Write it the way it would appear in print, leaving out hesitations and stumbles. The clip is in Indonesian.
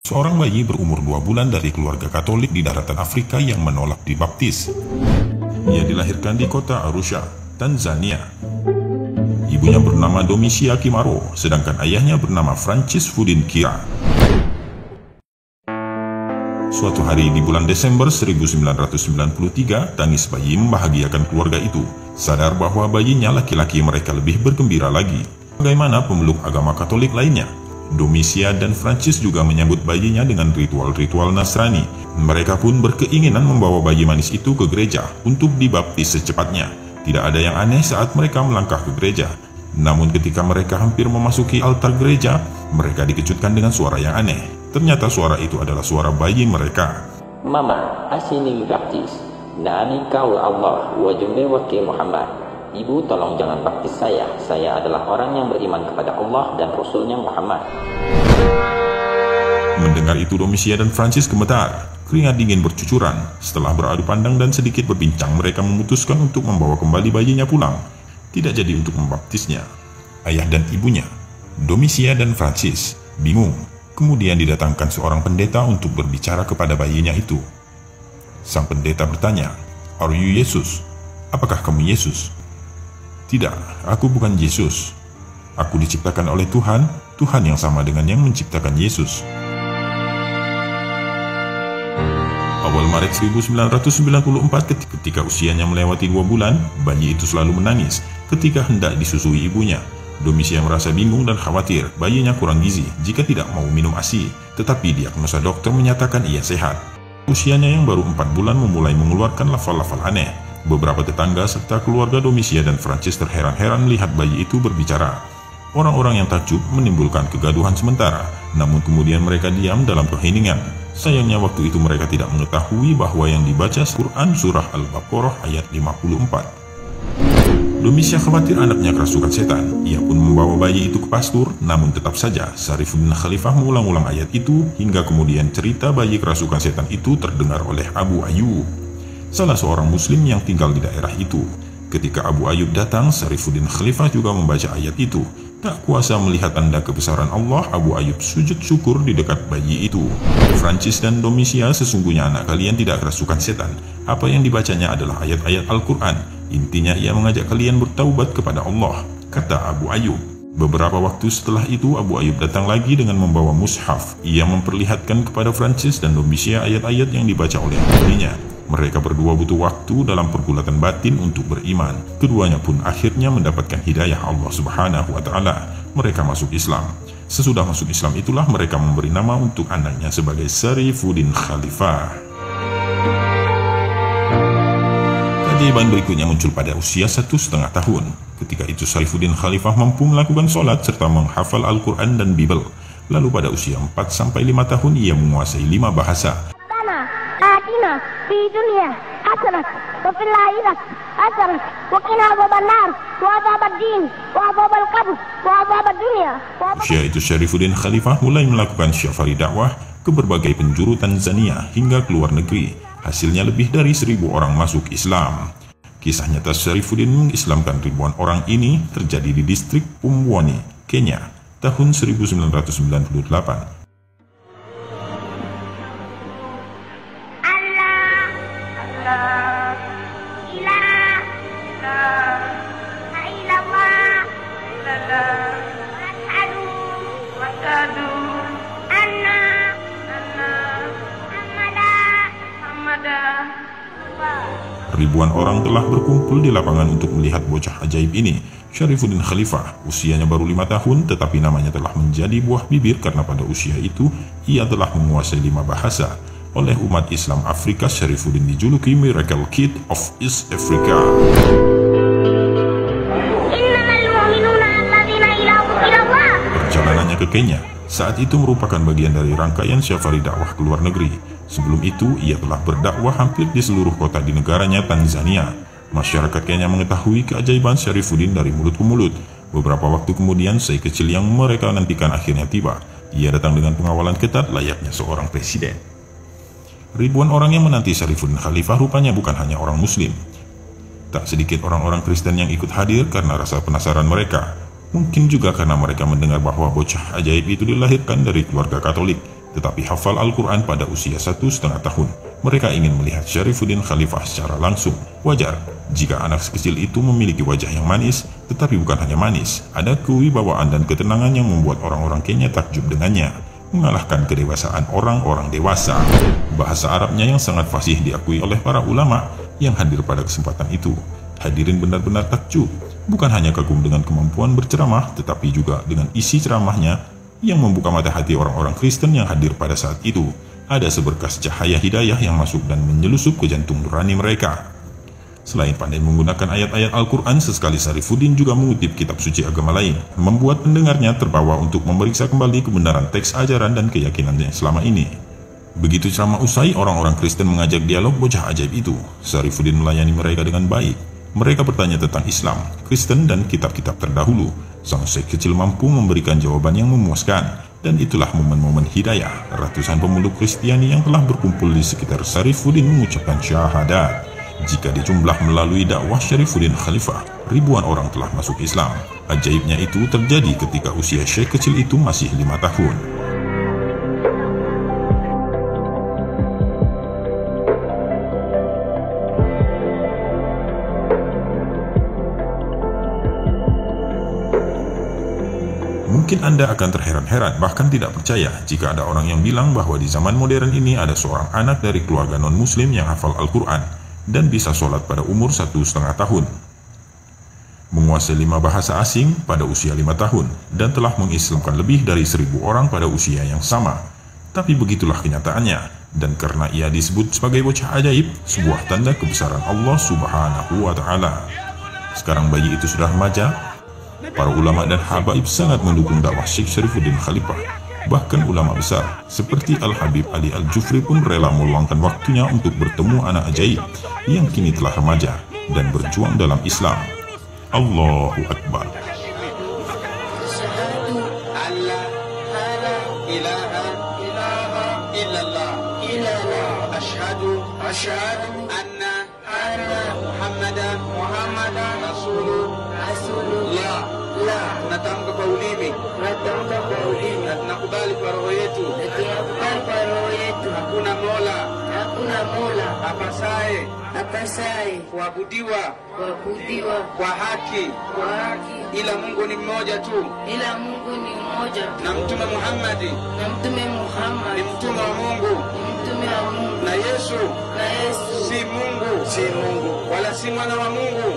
Seorang bayi berumur 2 bulan dari keluarga Katolik di daratan Afrika yang menolak dibaptis. Ia dilahirkan di kota Arusha, Tanzania. Ibunya bernama Domisia Kimaro, sedangkan ayahnya bernama Francis Fudin Kira. Suatu hari di bulan Desember 1993, tangis bayi membahagiakan keluarga itu, sadar bahwa bayinya laki-laki mereka lebih bergembira lagi. Bagaimana pemeluk agama Katolik lainnya? Domisia dan Francis juga menyambut bayinya dengan ritual-ritual Nasrani. Mereka pun berkeinginan membawa bayi manis itu ke gereja untuk dibaptis secepatnya. Tidak ada yang aneh saat mereka melangkah ke gereja. Namun ketika mereka hampir memasuki altar gereja, mereka dikejutkan dengan suara yang aneh. Ternyata suara itu adalah suara bayi mereka. Mama, asini baptis. Nani kau Allah wa jumbe wakil Muhammad. Ibu, tolong jangan baptis saya. Saya adalah orang yang beriman kepada Allah dan Rasulnya Muhammad. Mendengar itu, Domisia dan Francis gemetar. Keringat dingin bercucuran. Setelah beradu pandang dan sedikit berbincang, mereka memutuskan untuk membawa kembali bayinya pulang. Tidak jadi untuk membaptisnya. Ayah dan ibunya, Domisia dan Francis, bingung. Kemudian didatangkan seorang pendeta untuk berbicara kepada bayinya itu. Sang pendeta bertanya, "Are you Yesus? Apakah kamu Yesus?" "Tidak, aku bukan Yesus. Aku diciptakan oleh Tuhan, Tuhan yang sama dengan yang menciptakan Yesus." Awal Maret 1994, ketika usianya melewati 2 bulan, bayi itu selalu menangis ketika hendak disusui ibunya. Domisia merasa bingung dan khawatir bayinya kurang gizi jika tidak mau minum ASI, tetapi diagnosa dokter menyatakan ia sehat. Usianya yang baru 4 bulan memulai mengeluarkan lafal-lafal aneh. Beberapa tetangga serta keluarga Domisia dan Francis terheran-heran melihat bayi itu berbicara. Orang-orang yang takjub menimbulkan kegaduhan sementara, namun kemudian mereka diam dalam keheningan. Sayangnya waktu itu mereka tidak mengetahui bahwa yang dibaca Quran surah Al-Baqarah ayat 54. Domisia khawatir anaknya kerasukan setan. Ia pun membawa bayi itu ke pastur, namun tetap saja Syarifuddin Khalifah mengulang-ulang ayat itu hingga kemudian cerita bayi kerasukan setan itu terdengar oleh Abu Ayyub, salah seorang muslim yang tinggal di daerah itu. Ketika Abu Ayyub datang, Syarifuddin Khalifah juga membaca ayat itu. Tak kuasa melihat tanda kebesaran Allah, Abu Ayyub sujud syukur di dekat bayi itu. Francis dan Domisia, sesungguhnya anak kalian tidak kerasukan setan. Apa yang dibacanya adalah ayat-ayat Al-Quran. Intinya ia mengajak kalian bertaubat kepada Allah, kata Abu Ayyub. Beberapa waktu setelah itu, Abu Ayyub datang lagi dengan membawa mushaf. Ia memperlihatkan kepada Francis dan Domisia ayat-ayat yang dibaca oleh dirinya. Mereka berdua butuh waktu dalam pergulatan batin untuk beriman. Keduanya pun akhirnya mendapatkan hidayah Allah Subhanahu wa Ta'ala. Mereka masuk Islam. Sesudah masuk Islam itulah mereka memberi nama untuk anaknya sebagai Syarifuddin Khalifah. Keajaiban berikutnya muncul pada usia 1,5 tahun. Ketika itu Syarifuddin Khalifah mampu melakukan sholat serta menghafal Al-Quran dan Bible. Lalu pada usia 4-5 tahun ia menguasai 5 bahasa. آتنا في دنيا حسنة وفي الآخرة حسنة وقنا عذاب النار وعذاب الدين وعذاب القبر وعذاب الدنيا. Usia itu Syarifuddin Khalifah mulai melakukan syafari dakwah ke berbagai penjuru Tanzania hingga ke luar negeri. Hasilnya lebih dari 1.000 orang masuk Islam. Kisah nyata Syarifuddin mengislamkan ribuan orang ini terjadi di distrik Pumwani, Kenya, tahun 1998. Ribuan orang telah berkumpul di lapangan untuk melihat bocah ajaib ini. Syarifuddin Khalifah, usianya baru 5 tahun, tetapi namanya telah menjadi buah bibir karena pada usia itu ia telah menguasai 5 bahasa. Oleh umat Islam Afrika, Syarifuddin dijuluki Miracle Kid of East Africa. Perjalanannya ke Kenya saat itu merupakan bagian dari rangkaian syafari dakwah ke luar negeri. Sebelum itu, ia telah berdakwah hampir di seluruh kota di negaranya Tanzania. Masyarakat Kenya mengetahui keajaiban Syarifuddin dari mulut ke mulut. Beberapa waktu kemudian, sei kecil yang mereka nantikan akhirnya tiba. Ia datang dengan pengawalan ketat layaknya seorang presiden. Ribuan orang yang menanti Syarifuddin Khalifah rupanya bukan hanya orang Muslim. Tak sedikit orang-orang Kristen yang ikut hadir karena rasa penasaran mereka. Mungkin juga karena mereka mendengar bahwa bocah ajaib itu dilahirkan dari keluarga Katolik. tetapi hafal Al-Quran pada usia 1,5 tahun. Mereka ingin melihat Syarifuddin Khalifah secara langsung. Wajar jika anak kecil itu memiliki wajah yang manis, tetapi bukan hanya manis, ada kewibawaan dan ketenangan yang membuat orang-orang Kenya takjub dengannya, mengalahkan kedewasaan orang-orang dewasa. Bahasa Arabnya yang sangat fasih diakui oleh para ulama yang hadir pada kesempatan itu. Hadirin benar-benar takjub, bukan hanya kagum dengan kemampuan berceramah, tetapi juga dengan isi ceramahnya yang membuka mata hati orang-orang Kristen yang hadir pada saat itu. Ada seberkas cahaya hidayah yang masuk dan menyelusup ke jantung nurani mereka. Selain pandai menggunakan ayat-ayat Al-Quran, sesekali Syarifuddin juga mengutip kitab suci agama lain, membuat pendengarnya terbawa untuk memeriksa kembali kebenaran teks ajaran dan keyakinannya selama ini. Begitu ceramah usai, orang-orang Kristen mengajak dialog bocah ajaib itu. Syarifuddin melayani mereka dengan baik. Mereka bertanya tentang Islam, Kristen, dan kitab-kitab terdahulu. Sang syekh kecil mampu memberikan jawaban yang memuaskan. Dan itulah momen-momen hidayah. Ratusan pemeluk Kristiani yang telah berkumpul di sekitar Syarifuddin mengucapkan syahadat. Jika dijumlah melalui dakwah Syarifuddin Khalifah, ribuan orang telah masuk Islam. Ajaibnya itu terjadi ketika usia syekh kecil itu masih 5 tahun. Mungkin Anda akan terheran-heran, bahkan tidak percaya jika ada orang yang bilang bahwa di zaman modern ini ada seorang anak dari keluarga non-muslim yang hafal Al-Quran dan bisa sholat pada umur 1,5 tahun, menguasai 5 bahasa asing pada usia 5 tahun, dan telah mengislamkan lebih dari 1.000 orang pada usia yang sama. Tapi begitulah kenyataannya, dan karena ia disebut sebagai bocah ajaib, sebuah tanda kebesaran Allah Subhanahu wa Ta'ala. Sekarang bayi itu sudah remaja. Para ulama dan habaib sangat mendukung dakwah Syekh Syarifuddin Khalifah. Bahkan ulama besar seperti Al-Habib Ali Al-Jufri pun rela meluangkan waktunya untuk bertemu anak ajaib yang kini telah remaja dan berjuang dalam Islam. Allahu Akbar. Asyhadu anna Muhammadan Rasulullah. Natamka kwa ulimi na tunakubali kwa roho yetu hakuna mola apasaye kuabudiwa kwa haki ila Mungu ni mmoja tu, na Mtume Muhammad ni mtume wa Mungu, na Yesu si Mungu wala si mwana wa Mungu.